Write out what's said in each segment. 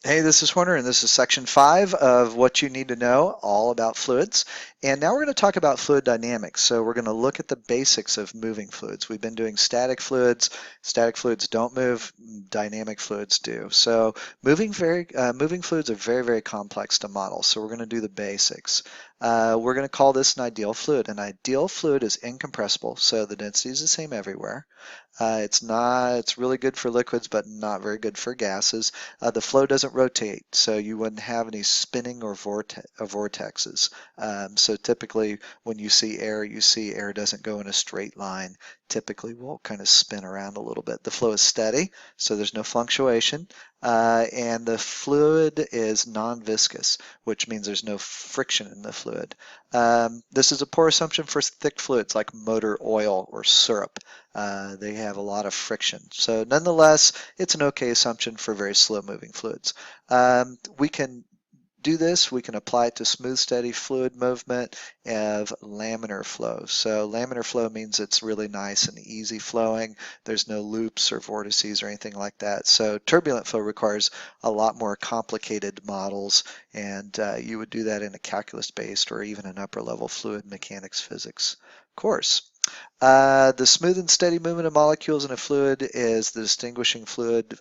Hey, this is Warner, and this is section 5 of what you need to know all about fluids. And now we're going to talk about fluid dynamics. So we're going to look at the basics of moving fluids. We've been doing static fluids. Static fluids don't move, dynamic fluids do. So moving fluids are very, very complex to model. So we're going to do the basics. We're going to call this an ideal fluid. An ideal fluid is incompressible, so the density is the same everywhere. It's really good for liquids, but not very good for gases. The flow doesn't rotate, so you wouldn't have any spinning or vortexes. So typically when you see air doesn't go in a straight line. Typically will kind of spin around a little bit. The flow is steady, so there's no fluctuation. And the fluid is non-viscous, which means there's no friction in the fluid. This is a poor assumption for thick fluids like motor oil or syrup. They have a lot of friction. So nonetheless, it's an okay assumption for very slow moving fluids. We can do this, we can apply it to smooth, steady fluid movement of laminar flow. So laminar flow means it's really nice and easy flowing. There's no loops or vortices or anything like that. So turbulent flow requires a lot more complicated models, and you would do that in a calculus-based or even an upper-level fluid mechanics physics course. The smooth and steady movement of molecules in a fluid is the distinguishing fluid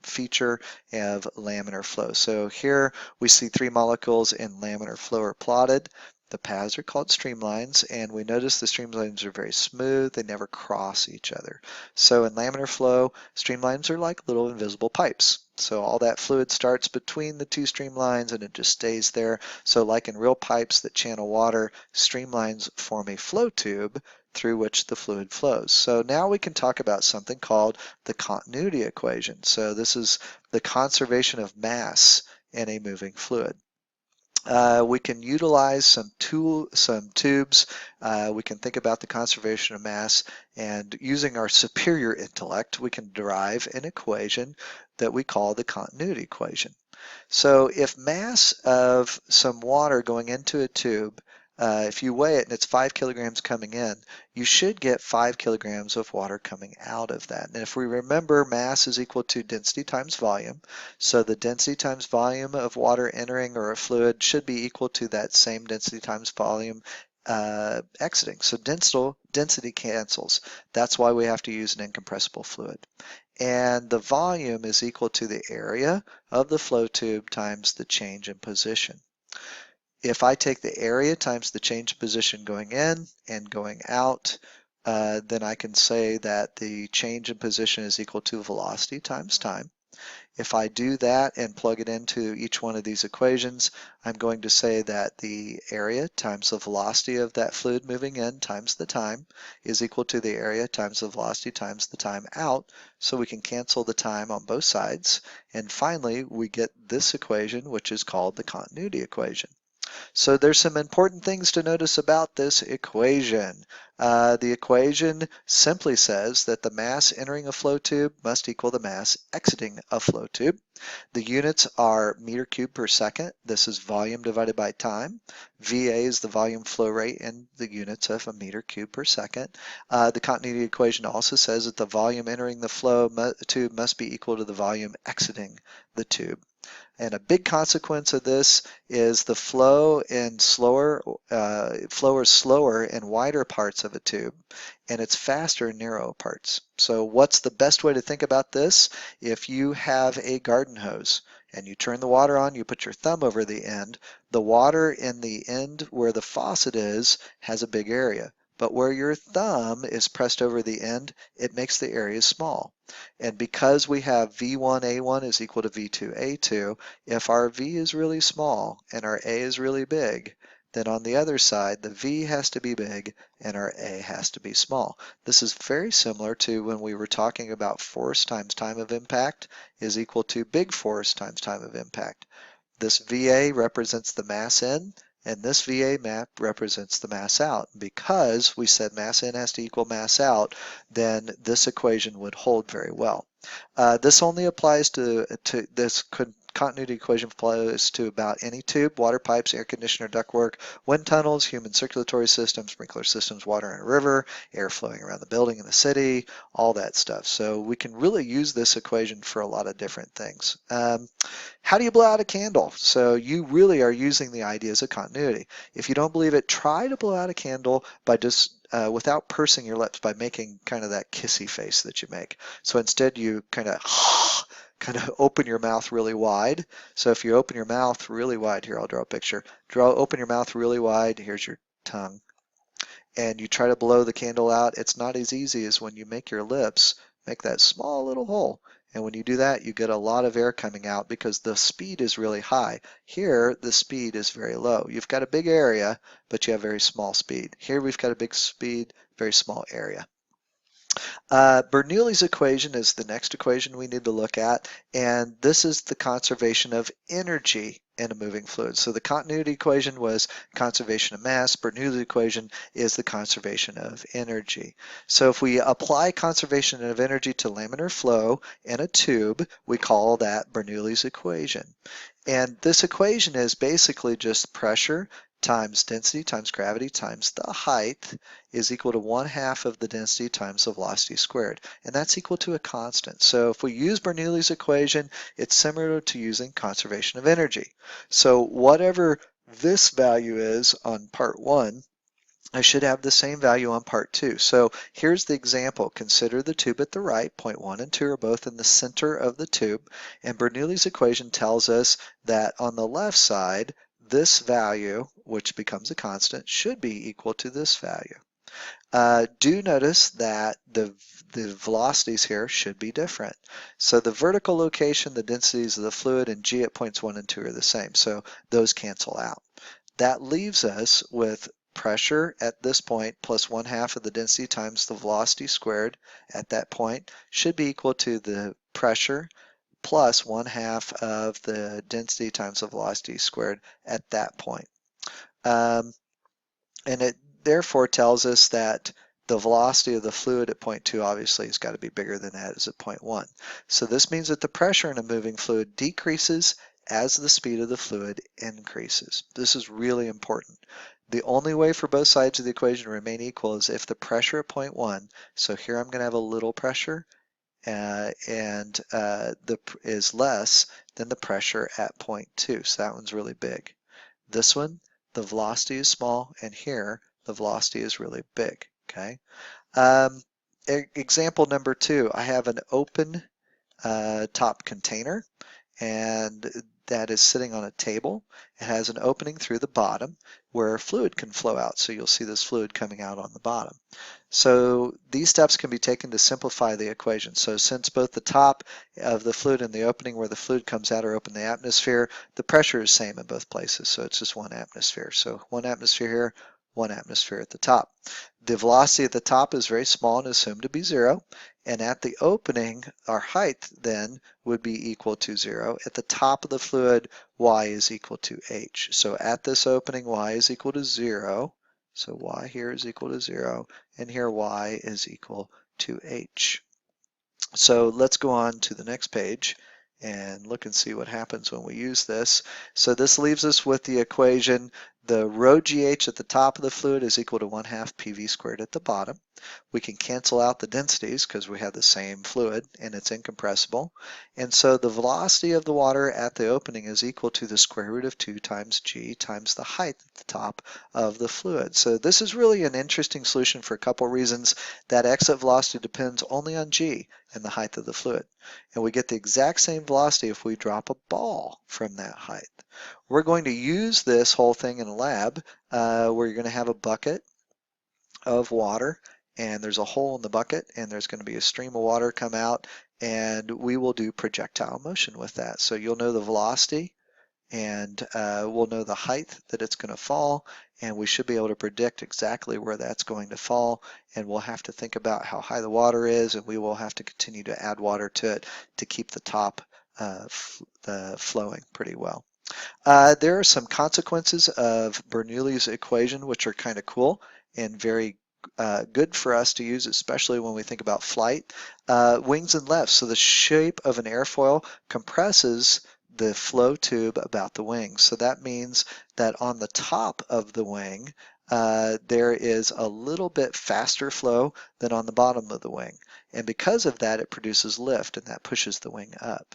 feature of laminar flow. So here we see three molecules in laminar flow are plotted. The paths are called streamlines, and we notice the streamlines are very smooth. They never cross each other. So in laminar flow, streamlines are like little invisible pipes. So all that fluid starts between the two streamlines and it just stays there. So like in real pipes that channel water, streamlines form a flow tube through which the fluid flows. So now we can talk about something called the continuity equation. So this is the conservation of mass in a moving fluid. We can utilize some tubes. We can think about the conservation of mass, and using our superior intellect, we can derive an equation that we call the continuity equation. So if mass of some water going into a tube, if you weigh it and it's 5 kilograms coming in, you should get 5 kilograms of water coming out of that. And if we remember, mass is equal to density times volume. So the density times volume of water entering or a fluid should be equal to that same density times volume exiting. So density cancels. That's why we have to use an incompressible fluid. And the volume is equal to the area of the flow tube times the change in position. If I take the area times the change in position going in and going out, then I can say that the change in position is equal to velocity times time. If I do that and plug it into each one of these equations, I'm going to say that the area times the velocity of that fluid moving in times the time is equal to the area times the velocity times the time out, so we can cancel the time on both sides. And finally, we get this equation, which is called the continuity equation. So there's some important things to notice about this equation. The equation simply says that the mass entering a flow tube must equal the mass exiting a flow tube. The units are meter cubed per second. This is volume divided by time. VA is the volume flow rate in the units of a meter cubed per second. The continuity equation also says that the volume entering the tube must be equal to the volume exiting the tube. And a big consequence of this is the flow is slower in wider parts of a tube, and it's faster in narrow parts. So what's the best way to think about this? If you have a garden hose and you turn the water on, you put your thumb over the end, the water in the end where the faucet is has a big area. But where your thumb is pressed over the end, it makes the area small. And because we have V1A1 is equal to V2A2, if our V is really small and our A is really big, then on the other side, the V has to be big and our A has to be small. This is very similar to when we were talking about force times time of impact is equal to big force times time of impact. This VA represents the mass in, and this VA map represents the mass out. Because we said mass in has to equal mass out, then this equation would hold very well. This only applies to this continuity equation applies to about any tube: water pipes, air conditioner, ductwork, wind tunnels, human circulatory systems, sprinkler systems, water in a river, air flowing around the building in the city, all that stuff. So we can really use this equation for a lot of different things. How do you blow out a candle? So you really are using the ideas of continuity. If you don't believe it, try to blow out a candle by just without pursing your lips, by making kind of that kissy face that you make. So instead you kind of open your mouth really wide. So if you open your mouth really wide, here I'll draw a picture. Open your mouth really wide. Here's your tongue. And you try to blow the candle out. It's not as easy as when you make your lips make that small little hole. And when you do that, you get a lot of air coming out because the speed is really high. Here, the speed is very low. You've got a big area, but you have very small speed. Here, we've got a big speed, very small area. Bernoulli's equation is the next equation we need to look at, and this is the conservation of energy in a moving fluid. So the continuity equation was conservation of mass. Bernoulli's equation is the conservation of energy. So if we apply conservation of energy to laminar flow in a tube, we call that Bernoulli's equation. And this equation is basically just pressure times density times gravity times the height is equal to 1/2 of the density times the velocity squared. And that's equal to a constant. So if we use Bernoulli's equation, it's similar to using conservation of energy. So whatever this value is on part 1, I should have the same value on part 2. So here's the example. Consider the tube at the right. Point 1 and 2 are both in the center of the tube. And Bernoulli's equation tells us that on the left side, this value, which becomes a constant, should be equal to this value. Do notice that the velocities here should be different. So the vertical location, the densities of the fluid, and g at points 1 and 2 are the same. So those cancel out. That leaves us with pressure at this point plus 1/2 of the density times the velocity squared at that point should be equal to the pressure plus 1/2 of the density times the velocity squared at that point. And it therefore tells us that the velocity of the fluid at point 2 obviously has got to be bigger than that is at point 1. So this means that the pressure in a moving fluid decreases as the speed of the fluid increases. This is really important. The only way for both sides of the equation to remain equal is if the pressure at point 1, so here I'm going to have a little pressure, is less than the pressure at point 2. So that one's really big. This one, the velocity is small, and here the velocity is really big. Okay. Example number 2, I have an open top container, and that is sitting on a table. It has an opening through the bottom where fluid can flow out. So you'll see this fluid coming out on the bottom. So these steps can be taken to simplify the equation. So since both the top of the fluid and the opening where the fluid comes out are open in the atmosphere, the pressure is same in both places. So it's just 1 atmosphere. So 1 atmosphere here, 1 atmosphere at the top. The velocity at the top is very small and assumed to be 0. And at the opening, our height then would be equal to 0. At the top of the fluid, y is equal to h. So at this opening, y is equal to 0. So y here is equal to 0. And here y is equal to h. So let's go on to the next page and look and see what happens when we use this. So this leaves us with the equation, the rho GH at the top of the fluid is equal to 1/2 PV squared at the bottom. We can cancel out the densities because we have the same fluid and it's incompressible. And so the velocity of the water at the opening is equal to the square root of 2 times g times the height at the top of the fluid. So this is really an interesting solution for a couple reasons. That exit velocity depends only on g and the height of the fluid. And we get the exact same velocity if we drop a ball from that height. We're going to use this whole thing in a lab where you're going to have a bucket of water and there's a hole in the bucket and there's going to be a stream of water come out, and we will do projectile motion with that. So you'll know the velocity and we'll know the height that it's going to fall, and we should be able to predict exactly where that's going to fall, and we'll have to think about how high the water is, and we will have to continue to add water to it to keep the top flowing pretty well. There are some consequences of Bernoulli's equation which are kind of cool and very good for us to use, especially when we think about flight. Wings and lifts. So the shape of an airfoil compresses the flow tube about the wing. So that means that on the top of the wing, there is a little bit faster flow than on the bottom of the wing. And because of that, it produces lift, and that pushes the wing up.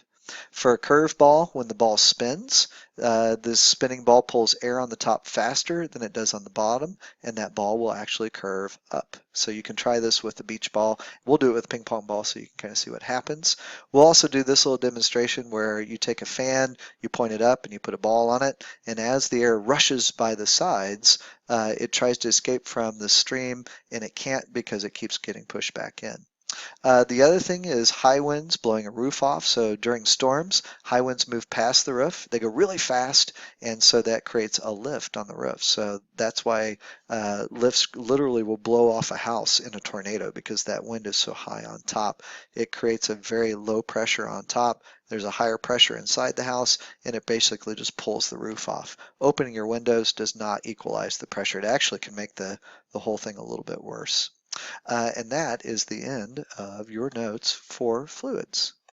For a curved ball, when the ball spins, this spinning ball pulls air on the top faster than it does on the bottom, and that ball will actually curve up. So you can try this with the beach ball. We'll do it with a ping pong ball so you can kind of see what happens. We'll also do this little demonstration where you take a fan, you point it up, and you put a ball on it, and as the air rushes by the sides, it tries to escape from the stream, and it can't because it keeps getting pushed back in. The other thing is high winds blowing a roof off. So during storms, high winds move past the roof. They go really fast, and so that creates a lift on the roof. So that's why lifts literally will blow off a house in a tornado, because that wind is so high on top. It creates a very low pressure on top. There's a higher pressure inside the house, and it basically just pulls the roof off. Opening your windows does not equalize the pressure. It actually can make the whole thing a little bit worse. And that is the end of your notes for fluids.